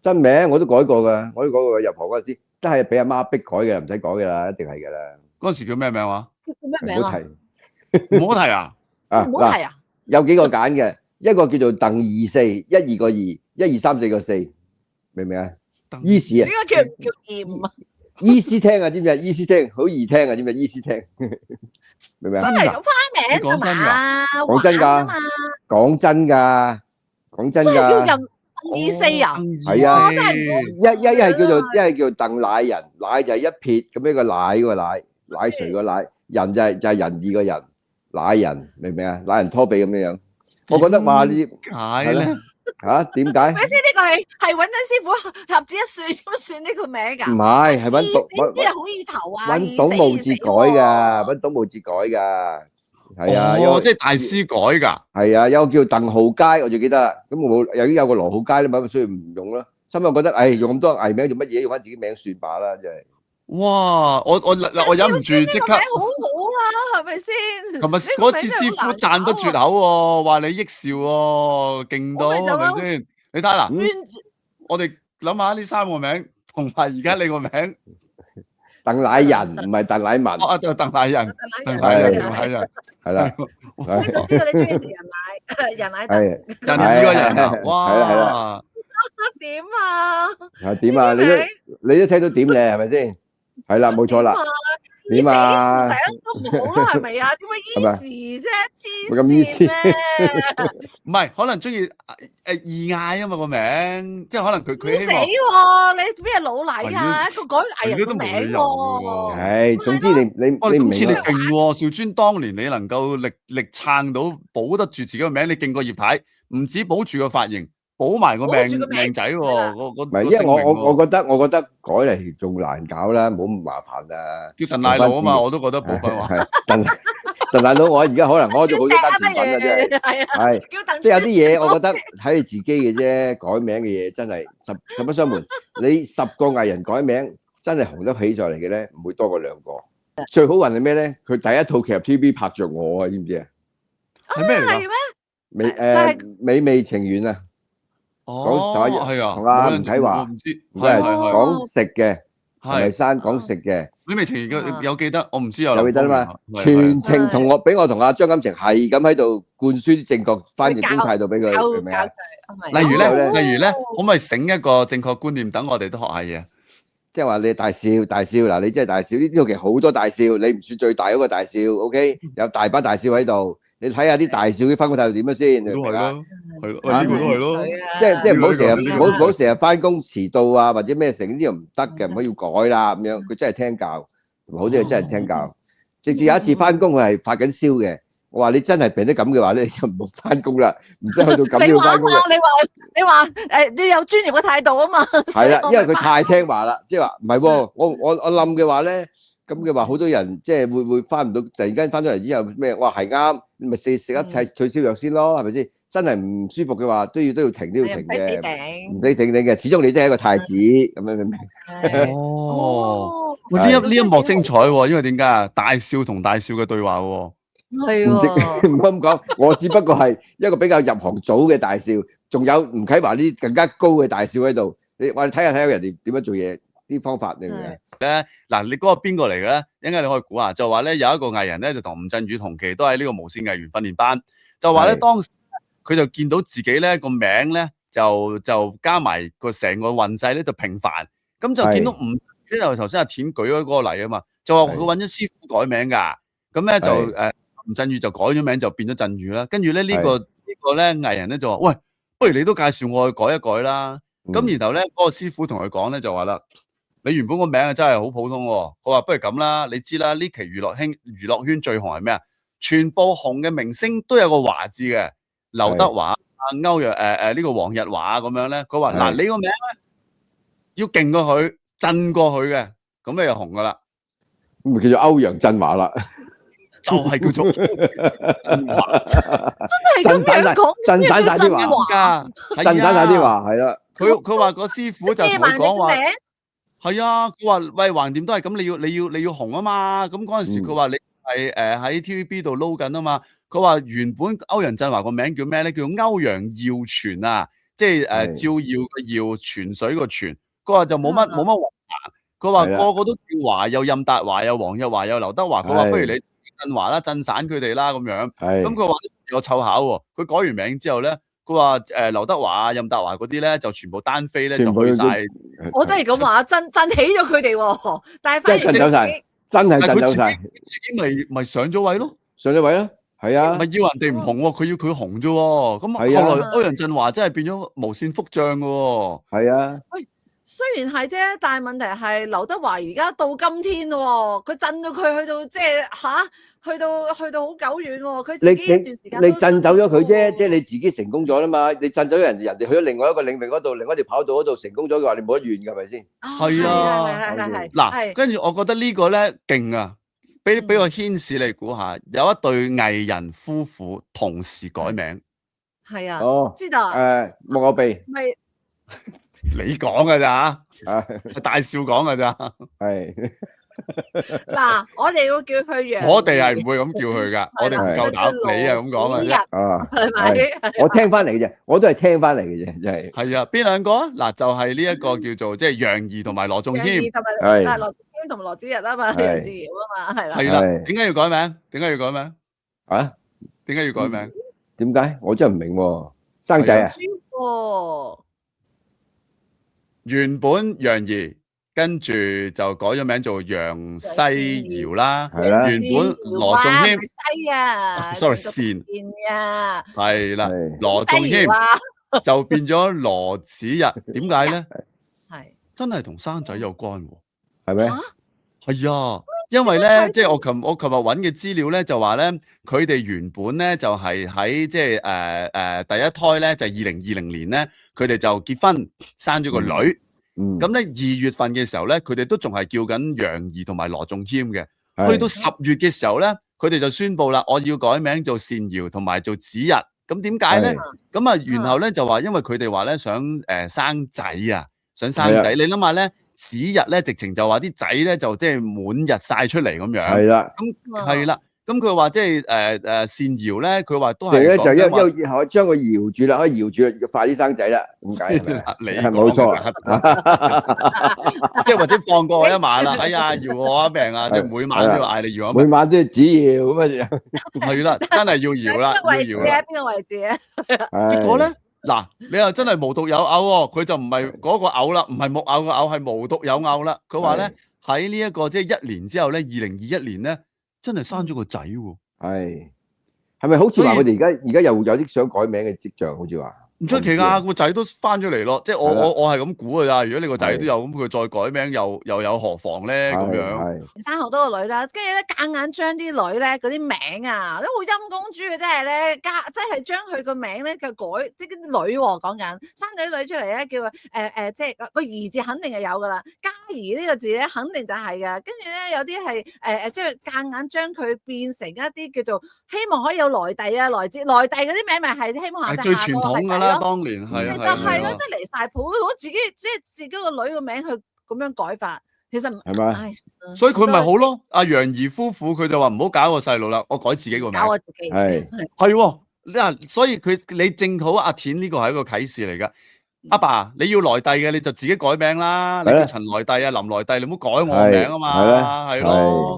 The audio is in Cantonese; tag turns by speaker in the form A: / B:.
A: 真名我都改過㗎，我都改過入行嗰陣時，都係俾阿媽逼改嘅，唔使改㗎啦，一定係㗎啦。
B: 嗰陣時叫咩名話？
C: 叫咩名啊？
B: 唔好提啊！
C: 唔好提啊！
A: 有幾個揀嘅，一個叫做鄧24，一二個二，一二三四個四，明唔明啊？Easy 啊！
C: 呢個叫厭啊
A: ！Easy 聽啊，知唔知啊？Easy 聽好易聽啊，知唔知？Easy 聽，明唔明啊？
C: 真係咁花名㗎嘛？
A: 講真㗎，講真㗎，講真㗎。
C: 真係叫任24啊？
A: 係啊，
C: 真係
A: 一係叫鄧乃人，乃就係一撇咁一個奶嗰個奶，奶誰個奶，人就係仁義個人，乃人明唔明啊？乃人拖鼻咁樣樣，我覺得話呢
B: 解咧
A: 嚇點解？
C: 咪先呢個係揾緊師傅合指一算咁算呢個名㗎？
A: 唔係，係揾
C: 好意頭啊！
A: 揾董慕哲改㗎，揾董慕哲改㗎。係啊，
B: 哦，即係大師改㗎。
A: 係啊，有個叫鄧浩佳，我就記得啦。咁我冇，有個羅浩佳咧，咪所以唔用咯。心諗覺得，用咁多藝名做乜嘢？用翻自己名算罷啦，真係。
B: 哇！我忍唔住即刻。
C: 好好啦，係咪先？
B: 琴日嗰次師傅讚得絕口喎，話你益兆喎，勁到係咪先？你睇下嗱，我哋諗下呢3個名，同埋而家你個名。
A: 鄧乃人唔係鄧乃文。
B: 哦，就鄧乃人，鄧乃人，
A: 係啦。
C: 我知道你中意食人奶，人奶燉。
B: 人呢個人啊，哇！
C: 點啊？
A: 點啊？你都聽到點咧，係咪先？係啦，冇錯啦。點啊？
C: 死都好啦，係咪啊？點解依時啫？黐線咩？
B: 唔係，可能中意易嗌啊嘛個名，即係可能佢
C: 死喎！你邊係老禮啊？一個改藝人個名喎。
A: 係，總之你唔明。
B: 今次你勁喎，兆尊當年你能夠力撐到保得住自己個名，你勁過葉太，唔止保住個髮型。保埋個命仔喎，
A: 唔係，因為我覺得改嚟仲難搞啦，冇咁麻煩啦。
B: 叫鄧乃佬啊嘛，我都覺得冇分話。
A: 鄧乃佬，我而家可能開咗好多間甜品啦，真係。係，即係有啲嘢，我覺得睇你自己嘅啫。改名嘅嘢真係實不相瞞，你10個藝人改名，真係紅得起上嚟嘅咧，唔會多過2個。最好運係咩咧？佢第一套劇入 TVB 拍着我啊，知唔知啊？
B: 係咩嚟
A: 㗎？美味情緣啊！
B: 係啊，
A: 同阿吳啟華，唔係講食嘅，係山講食嘅。
B: 美味情緣有記得，我唔知有
A: 記得啦嘛。全程俾我同阿張錦程係咁喺度灌輸啲正確翻譯觀態度俾佢，明唔明啊？
B: 例如咧，可唔可以醒一個正確觀念，等我哋都學下嘢？
A: 即係話你大笑嗱，你真係大笑。呢套劇好多大笑，你唔算最大嗰個大笑 ，OK？有大把大笑喺度。你睇下啲大笑啲翻工態度點樣先？
B: 都係啦，係咯，呢個都係咯。
A: 即係唔好成日翻工遲到啊，或者咩成呢啲又唔得嘅，唔可以改啦咁樣。佢真係聽教，同埋好多嘢真係聽教。直至有一次翻工佢係發緊燒嘅，我話你真係病得咁嘅話咧，你就唔好翻工啦，唔使去到咁樣翻工嘅。
C: 你話要有專業嘅態度啊嘛。
A: 係啦，因為佢太聽話啦，即係話唔係喎，我冧嘅話咧。咁嘅話，好多人即係會翻唔到，突然間翻咗嚟之後咩？哇，係啱，你咪食一退燒藥先咯，係咪先？真係唔舒服嘅話，都要停嘅，唔使停嘅。始終你都係一個太子咁樣，明唔明？
B: 哦，呢一幕精彩喎，因為點解啊？大笑同大笑嘅對話喎。
C: 係喎。
A: 唔好咁講，我只不過係一個比較入行早嘅大笑，仲有吳啟華呢啲更加高嘅大笑喺度。你話你睇下人哋點樣做嘢，啲方法你明唔明？
B: 咧嗱，你嗰個邊個嚟嘅咧？應該你可以估下，就話咧有一個藝人咧就同吳鎮宇同期都喺呢個無線藝員訓練班，就話咧當時佢就見到自己咧個名咧就加埋個成個運勢咧就平凡，咁就見到吳呢度頭先阿田舉咗嗰個例啊嘛，就話佢揾咗師傅改名㗎，咁咧就吳鎮宇就改咗名就變咗鎮宇啦，跟住咧呢個咧藝人咧就話喂，不如你都介紹我去改一改啦，咁然後咧嗰個師傅同佢講咧就話啦。你原本個名啊真係好普通喎，佢話不如咁啦，你知啦，呢期娛樂圈最紅係咩啊？全部紅嘅明星都有個華字嘅，劉德華、歐陽呢個黃日華咁樣咧，佢話嗱你個名咧要勁過佢，震過佢嘅，咁你就紅噶啦。
A: 咁咪叫做歐陽震華啦，
B: 就係叫做震華，
C: 真係咁樣講，
A: 震散晒啲華，震散晒啲華，係啦。
B: 佢話個師傅就同佢講話。係啊，佢話喂橫掂都係咁，你要紅啊嘛，咁嗰陣時佢話你係喺 TVB 度撈緊啊嘛，佢話原本歐陽震華個名叫咩咧？叫歐陽耀全啊，即係照耀嘅耀，泉水個泉，佢話就冇乜混淆。佢話個個都叫華，有任達華，有黃日華，有劉德華。佢話不如你振華啦，震散佢哋啦咁樣。咁佢話有湊巧喎，佢改完名之後咧，佢話劉德華啊、任達華嗰啲咧就全部單飛咧就去晒。
C: 我都係咁話，震起咗佢哋喎，但係反而
A: 震走晒，真係震走晒。
B: 自己咪上咗位咯，
A: 上咗位咯，係啊。
B: 咪要人哋唔紅喎，佢要佢紅啫喎。咁後來歐陽震華真係變咗無線福將嘅喎。
A: 係啊。
C: 雖然係啫，但係問題係劉德華而家到今天喎，佢震到佢去到即係去到好久遠喎。佢自己一段時間
A: 你震走咗佢啫，即係你自己成功咗啦嘛。你震走咗人哋去咗另外一個領域嗰度，另外一條跑道嗰度成功咗嘅話，你冇得怨㗎，係咪先？
B: 係啊，
C: 係。
B: 嗱，跟住我覺得呢個咧勁啊！俾個牽示你估下，有一對藝人夫婦同時改名。
C: 係啊。
A: 哦。
C: 知道。
A: 莫我鼻。
C: 咪。
B: 你講㗎咋？大少講㗎咋？
A: 係。
C: 嗱，我哋要叫佢楊。
B: 我哋係唔會咁叫佢㗎，我哋唔夠膽。你係咁講
A: 啊？
C: 係咪？
A: 我聽翻嚟嘅啫，我都係聽翻嚟嘅啫，真係。
B: 係啊，邊兩個啊？嗱，就係呢一個叫做即係楊怡同埋羅仲謙。
C: 係羅仲謙同埋羅子溢啊嘛，楊志瑤啊嘛，係啦。
B: 係啦，點解要改名？點解要改名？
A: 啊？
B: 點解要改名？
A: 點解？我真係唔明喎。生仔啊？
B: 原本楊怡，跟住就改咗名做楊西瑤啦。
A: 係啦。
B: 原本羅仲謙
C: 西啊
B: ，sorry 善
C: 啊，
B: 係啦，羅仲謙就變咗羅子溢。點解咧？
C: 係
B: 真係同生仔有關喎。
A: 係咩？
B: 係啊，因為咧，即係我琴日揾嘅資料咧，就話咧，佢哋原本咧就係喺即係第一胎咧就係2020年咧，佢哋就結婚生咗個女。咁咧2月份嘅時候咧，佢哋都仲係叫緊楊怡同埋羅仲謙嘅。去到10月嘅時候咧，佢哋就宣布啦，我要改名做善瑤同埋做子溢。咁點解咧？咁啊，然後咧就話因為佢哋話咧想生仔啊，想生仔。你諗下咧。子溢咧，直情就話啲仔咧就即係滿日曬出嚟咁樣。係啦，咁係啦，咁佢話即係善瑤咧，佢話都係
A: 咧就一後將佢搖住啦，可以搖住快啲生仔啦，咁解
B: 你
A: 係冇錯，
B: 即係或者放過我一晚啦。哎呀，搖我一命啊！即係每晚都要嗌你搖我一命，
A: 每晚都要子搖咁啊！
B: 係啦，真係要搖啦，要搖啦。
C: 邊個位置啊？
B: 結果咧？嗱，你又真係無獨有偶喎，佢就唔係嗰個偶啦，唔係木偶個偶，係無獨有偶啦。佢話咧喺呢一個即係1年之後咧，2021年咧，真係生咗個仔喎。
A: 係咪好似話佢哋而家又有啲想改名嘅跡象，好似話？
B: 唔出奇㗎，個仔都翻咗嚟咯，即係我係咁估㗎咋。如果你個仔都有咁，佢再改名又有何妨咧？咁樣
C: 生好多個女啦，跟住咧夾硬將啲女咧嗰啲名啊，都好陰公豬嘅，真係咧即係將佢個名咧嘅改，即係啲女講緊生女出嚟咧，叫即係個兒字肯定係有㗎啦，嘉怡呢個字咧肯定就係㗎，跟住咧有啲係即係夾硬將佢變成一啲叫做希望可以有來弟啊，來弟嗰啲名咪係希望下
B: 最傳統㗎啦。當年係
C: 係咯，即係離晒譜，攞自己個女個名去咁樣改法，其實
A: 係咪？
B: 所以佢咪好咯？阿楊怡夫婦佢就話唔好搞個細路啦，我改自己個名。
C: 搞我自己
A: 係
B: 嗱，所以你正好阿田呢個係一個啟示嚟㗎。阿爸你要來弟嘅你就自己改名啦，你叫陳來弟啊、林來弟，你唔好改我名啊嘛，係咯。